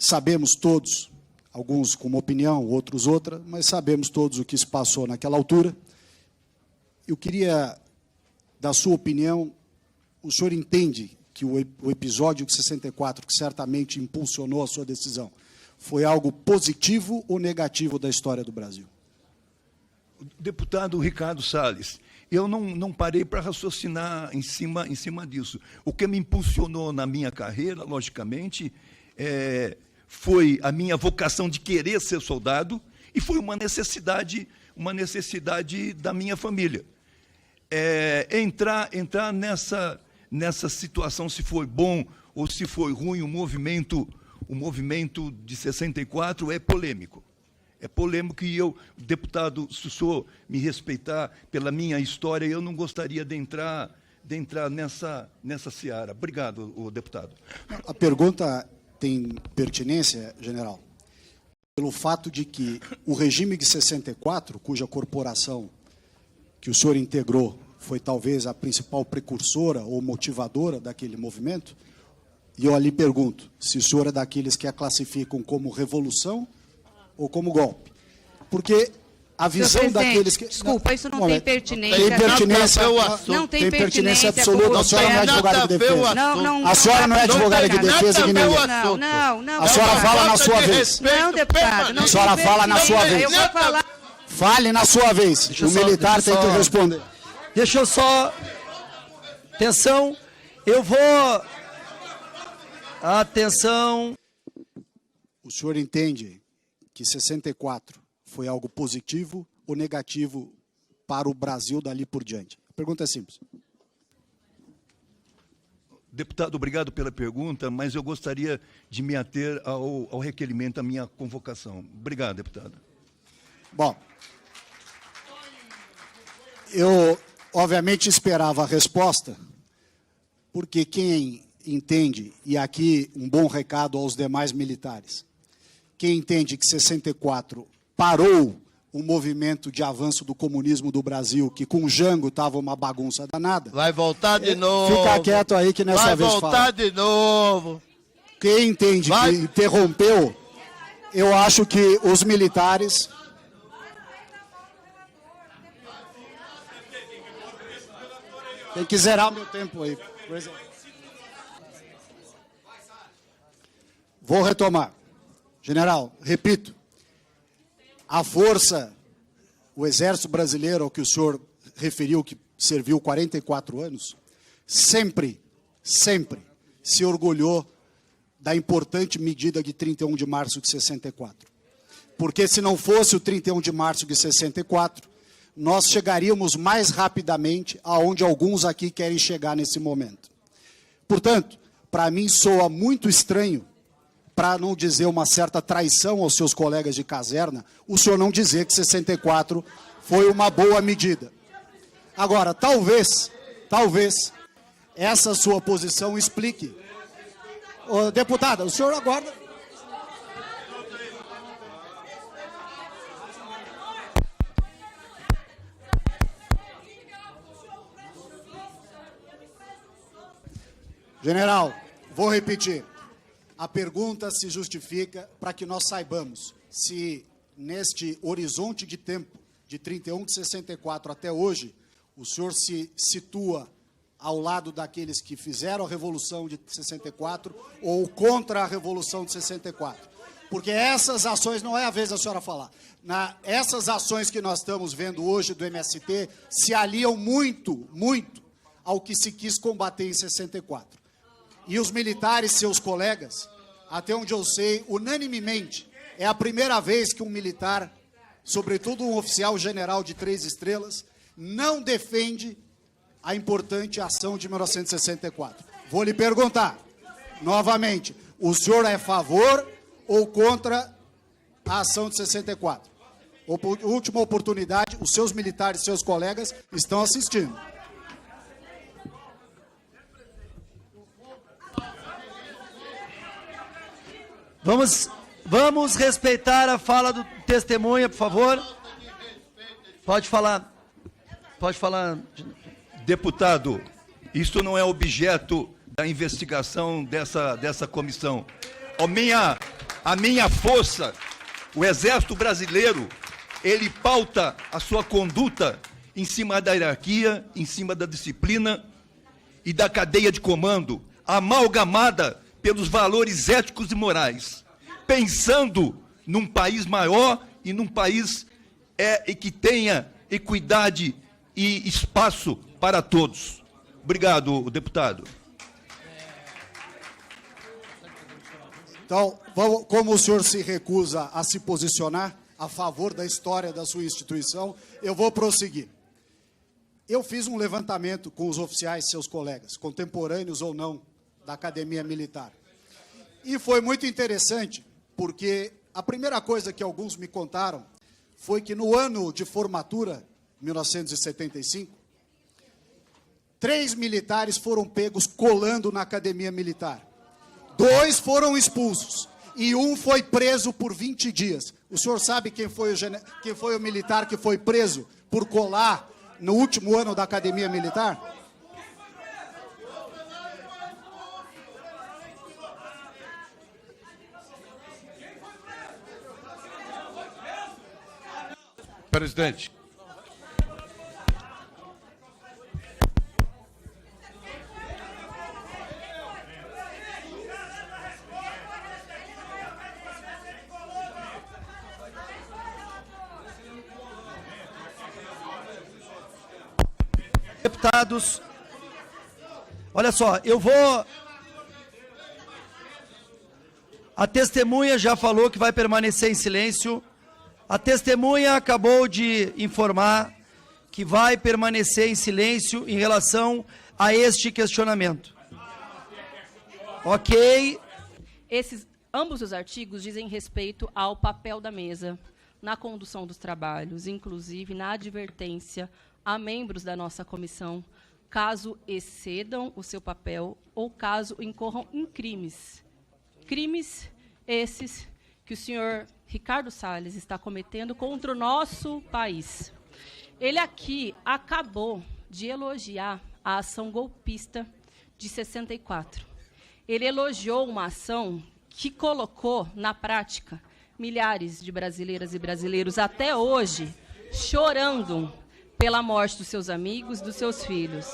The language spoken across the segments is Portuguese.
sabemos todos, alguns com uma opinião, outros outra, mas sabemos todos o que se passou naquela altura. Eu queria, da sua opinião, o senhor entende que o episódio de 64, que certamente impulsionou a sua decisão, foi algo positivo ou negativo da história do Brasil? Deputado Ricardo Salles, eu não parei para raciocinar em cima disso. O que me impulsionou na minha carreira, logicamente, foi a minha vocação de querer ser soldado e foi uma necessidade da minha família. Entrar nessa situação, se foi bom ou se foi ruim, o movimento de 64 é polêmico. É polêmico e eu, deputado, se o senhor me respeitar pela minha história, eu não gostaria de entrar nessa seara. Obrigado, deputado. A pergunta tem pertinência, general, pelo fato de que o regime de 64, cuja corporação que o senhor integrou foi talvez a principal precursora ou motivadora daquele movimento, e eu ali pergunto se o senhor é daqueles que a classificam como revolução ou como golpe. Porque a visão daqueles que... Desculpa, isso não tem pertinência. Tem pertinência, não tem pertinência absoluta. A senhora não é advogada de defesa. Não, a senhora não é advogada de defesa de ninguém. Não. A senhora fala na sua vez. Não, deputado. A senhora fala na sua vez. Eu vou falar. Fale na sua vez. O militar tem que responder. Deixa eu só... Atenção, eu vou... Atenção. O senhor entende que 64 foi algo positivo ou negativo para o Brasil dali por diante? A pergunta é simples. Deputado, obrigado pela pergunta, mas eu gostaria de me ater ao requerimento da minha convocação. Obrigado, deputado. Bom, eu obviamente esperava a resposta, porque quem entende, e aqui um bom recado aos demais militares, quem entende que 64 parou o movimento de avanço do comunismo do Brasil, que com Jango estava uma bagunça danada. Vai voltar de novo. Fica quieto aí que nessa vez fala. Vai voltar de novo. Quem entende que interrompeu, eu acho que os militares... Tem que zerar o meu tempo aí. Vou retomar. General, repito, a força, o Exército Brasileiro, ao que o senhor referiu, que serviu 44 anos, sempre se orgulhou da importante medida de 31 de março de 64. Porque se não fosse o 31 de março de 64, nós chegaríamos mais rapidamente aonde alguns aqui querem chegar nesse momento. Portanto, para mim soa muito estranho, para não dizer uma certa traição aos seus colegas de caserna, o senhor não dizer que 64 foi uma boa medida. Agora, talvez, essa sua posição explique. Ô, deputada, o senhor aguarda... General, vou repetir. A pergunta se justifica para que nós saibamos se, neste horizonte de tempo, de 31 de 64 até hoje, o senhor se situa ao lado daqueles que fizeram a Revolução de 64 ou contra a Revolução de 64. Porque essas ações, não é a vez da senhora falar, essas ações que nós estamos vendo hoje do MST se aliam muito ao que se quis combater em 64. E os militares, seus colegas, até onde eu sei, unanimemente, é a primeira vez que um militar, sobretudo um oficial general de 3 estrelas, não defende a importante ação de 1964. Vou lhe perguntar, novamente, o senhor é a favor ou contra a ação de 64? Última oportunidade, os seus militares, seus colegas, estão assistindo. Vamos respeitar a fala do testemunha, por favor. Pode falar. Pode falar. Deputado, isso não é objeto da investigação dessa comissão. A minha força, o Exército Brasileiro, ele pauta a sua conduta em cima da hierarquia, em cima da disciplina e da cadeia de comando, amalgamada pelos valores éticos e morais, pensando num país maior e num país que tenha equidade e espaço para todos. Obrigado, deputado. Então, como o senhor se recusa a se posicionar a favor da história da sua instituição, eu vou prosseguir. Eu fiz um levantamento com os oficiais, seus colegas, contemporâneos ou não, da Academia Militar. E foi muito interessante, porque a primeira coisa que alguns me contaram foi que no ano de formatura, 1975, 3 militares foram pegos colando na Academia Militar. 2 foram expulsos e 1 foi preso por 20 dias. O senhor sabe quem foi o militar que foi preso por colar no último ano da Academia Militar? Presidente. Deputados, olha só, eu vou... A testemunha já falou que vai permanecer em silêncio. A testemunha acabou de informar que vai permanecer em silêncio em relação a este questionamento. Ok. Ambos os artigos dizem respeito ao papel da mesa na condução dos trabalhos, inclusive na advertência a membros da nossa comissão, caso excedam o seu papel ou caso incorram em crimes. Crimes esses que o senhor Ricardo Salles está cometendo contra o nosso país. Ele aqui acabou de elogiar a ação golpista de 64. Ele elogiou uma ação que colocou na prática milhares de brasileiras e brasileiros até hoje chorando pela morte dos seus amigos, dos seus filhos.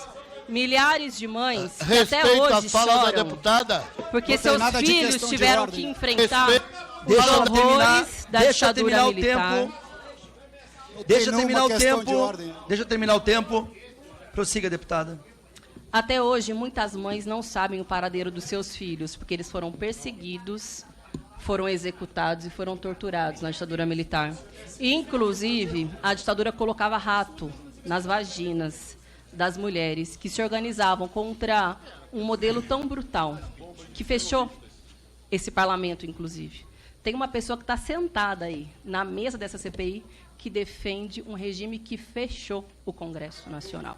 Milhares de mães que até hoje a fala choram da deputada. porque Não tem seus nada de filhos questão de tiveram ordem. que enfrentar Deixa os ela terminar, horrores da deixa ditadura terminar o militar. tempo. Não tem Deixa nenhuma terminar o questão de tempo. ordem. Deixa terminar o tempo. Prossiga, deputada. Até hoje, muitas mães não sabem o paradeiro dos seus filhos, porque eles foram perseguidos, foram executados e foram torturados na ditadura militar. E, inclusive, a ditadura colocava rato nas vaginas das mulheres que se organizavam contra um modelo tão brutal, que fechou esse parlamento, inclusive. Tem uma pessoa que está sentada aí, na mesa dessa CPI, que defende um regime que fechou o Congresso Nacional.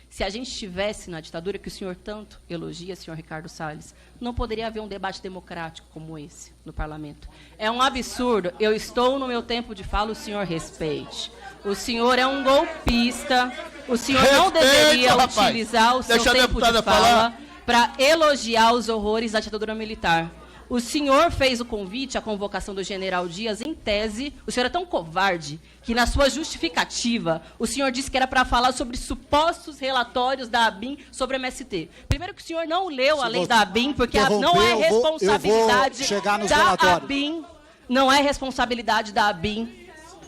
Se a gente estivesse na ditadura, que o senhor tanto elogia, senhor Ricardo Salles, não poderia haver um debate democrático como esse no parlamento. É um absurdo. Eu estou no meu tempo de fala, o senhor respeite. O senhor é um golpista. O senhor não deveria utilizar o seu tempo de fala para elogiar os horrores da ditadura militar. O senhor fez o convite à convocação do general Dias em tese. O senhor é tão covarde que, na sua justificativa, o senhor disse que era para falar sobre supostos relatórios da ABIN sobre o MST. Primeiro que o senhor não leu a lei da ABIN, porque não é responsabilidade da ABIN. Não é responsabilidade da ABIN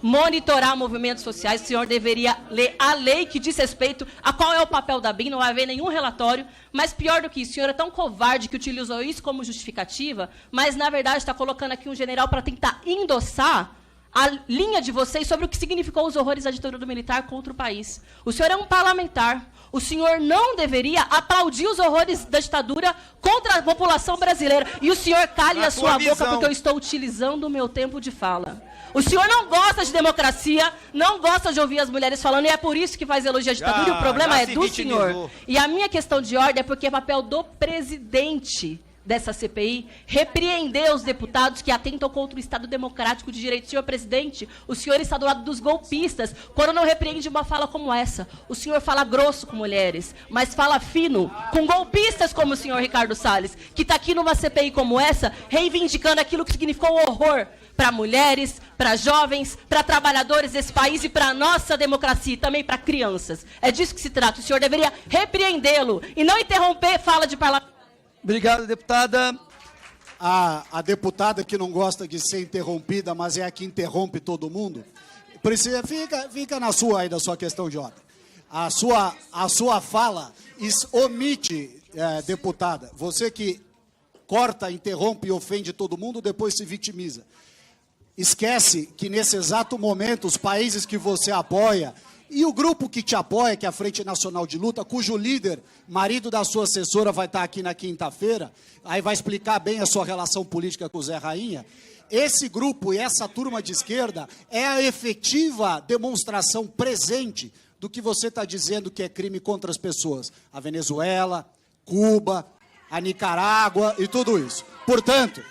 monitorar movimentos sociais. O senhor deveria ler a lei que diz respeito a qual é o papel da ABIN, não vai haver nenhum relatório. Mas pior do que isso, o senhor é tão covarde que utilizou isso como justificativa, mas, na verdade, está colocando aqui um general para tentar endossar a linha de vocês sobre o que significou os horrores da ditadura militar contra o país. O senhor é um parlamentar. O senhor não deveria aplaudir os horrores da ditadura contra a população brasileira. E o senhor cale a sua boca, porque eu estou utilizando o meu tempo de fala. O senhor não gosta de democracia, não gosta de ouvir as mulheres falando, e é por isso que faz elogio à ditadura, e o problema é do senhor. E a minha questão de ordem é porque é papel do presidente dessa CPI, repreender os deputados que atentam contra o Estado Democrático de Direito. Senhor presidente, o senhor está do lado dos golpistas, quando não repreende uma fala como essa. O senhor fala grosso com mulheres, mas fala fino com golpistas como o senhor Ricardo Salles, que está aqui numa CPI como essa, reivindicando aquilo que significou horror para mulheres, para jovens, para trabalhadores desse país e para a nossa democracia e também para crianças. É disso que se trata. O senhor deveria repreendê-lo e não interromper fala de parlamentar. Obrigado, deputada. A deputada que não gosta de ser interrompida, mas é a que interrompe todo mundo, precisa, fica na sua aí, da sua questão de ordem. A sua fala omite, deputada, você que corta, interrompe e ofende todo mundo, depois se vitimiza. Esquece que nesse exato momento os países que você apoia e o grupo que te apoia, que é a Frente Nacional de Luta, cujo líder, marido da sua assessora, vai estar aqui na quinta-feira, aí vai explicar bem a sua relação política com o Zé Rainha. Esse grupo e essa turma de esquerda é a efetiva demonstração presente do que você está dizendo que é crime contra as pessoas. A Venezuela, Cuba, a Nicarágua e tudo isso. Portanto,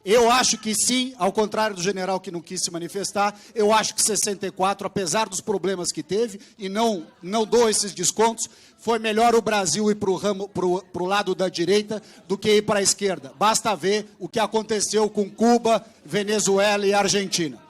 eu acho que sim, ao contrário do general que não quis se manifestar, eu acho que 64, apesar dos problemas que teve, e não dou esses descontos, foi melhor o Brasil ir para o lado da direita do que ir para a esquerda. Basta ver o que aconteceu com Cuba, Venezuela e Argentina.